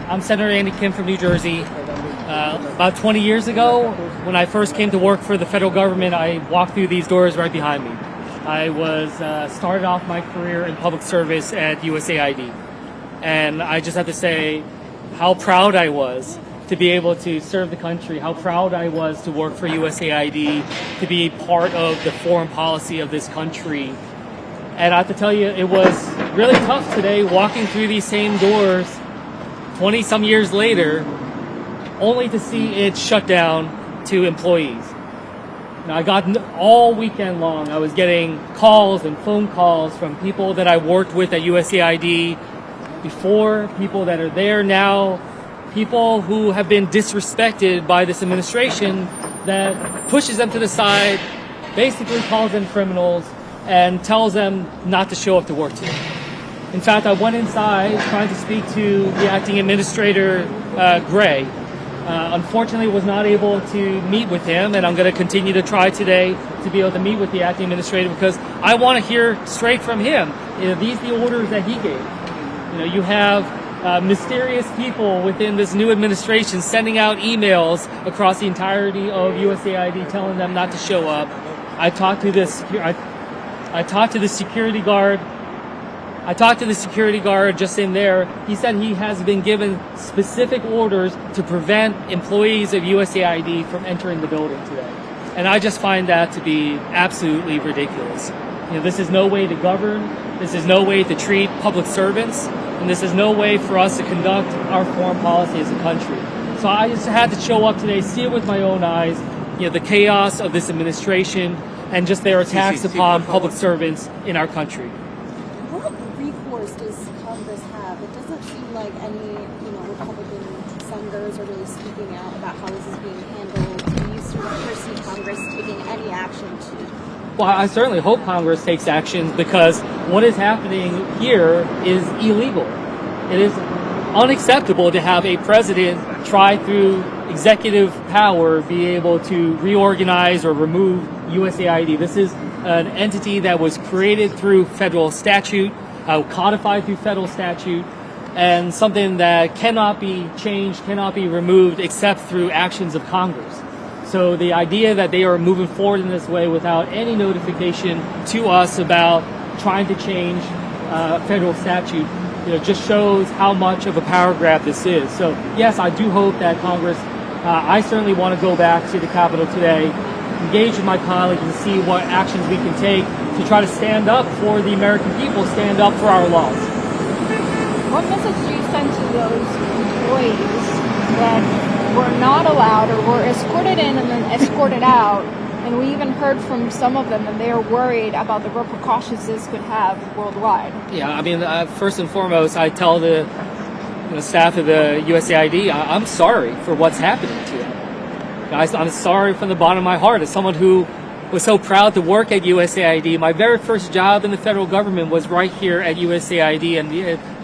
I'm Senator Andy Kim from New Jersey. About 20 years ago, when I first came to work for the federal government, I walked through these doors right behind me. I was started off my career in public service at USAID. And I just have to say how proud I was to be able to serve the country, how proud I was to work for USAID, to be part of the foreign policy of this country. And I have to tell you, it was really tough today walking through these same doors 20 some years later, only to see it shut down to employees. Now, I got all weekend long, I was getting calls and phone calls from people that I worked with at USAID before, people that are there now, people who have been disrespected by this administration that pushes them to the side, basically calls them criminals, and tells them not to show up to work today. In fact, I went inside trying to speak to the acting administrator, Gray. Unfortunately, was not able to meet with him, and I'm going to continue to try today to be able to meet with the acting administrator because I want to hear straight from him. These are the orders that he gave. You have mysterious people within this new administration sending out emails across the entirety of USAID telling them not to show up. I talked to the security guard. I talked to the security guard just in there. He said he has been given specific orders to prevent employees of USAID from entering the building today. And I just find that to be absolutely ridiculous. This is no way to govern. This is no way to treat public servants. And this is no way for us to conduct our foreign policy as a country. So I just had to show up today, see it with my own eyes, the chaos of this administration and just their attacks upon public servants in our country. What recourse does Congress have? It doesn't seem like any, Republican senators are really speaking out about how this is being handled. Do you sort of foresee Congress taking any action to? Well, I certainly hope Congress takes action because what is happening here is illegal. It is unacceptable to have a president try through executive power be able to reorganize or remove USAID. This is an entity that was created through federal statute, codified through federal statute, and something that cannot be changed, cannot be removed except through actions of Congress. So the idea that they are moving forward in this way without any notification to us about trying to change federal statute, just shows how much of a power grab this is. So yes, I do hope that Congress, I certainly want to go back to the Capitol today, engage with my colleagues and see what actions we can take to try to stand up for the American people, stand up for our laws. What message do you send to those employees that were not allowed or were escorted in and then escorted out? And we even heard from some of them that they are worried about the repercussions this could have worldwide. Yeah, first and foremost, I tell the staff of the USAID, I'm sorry for what's happening to them. Guys, I'm sorry from the bottom of my heart. As someone who was so proud to work at USAID, my very first job in the federal government was right here at USAID, and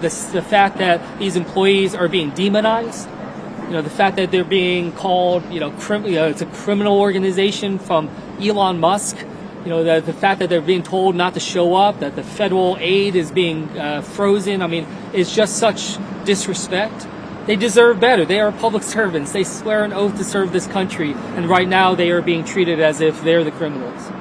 the fact that these employees are being demonized, the fact that they're being called, it's a criminal organization from Elon Musk, the fact that they're being told not to show up, that the federal aid is being frozen. It's just such disrespect. They deserve better. They are public servants. They swear an oath to serve this country. And right now they are being treated as if they're the criminals.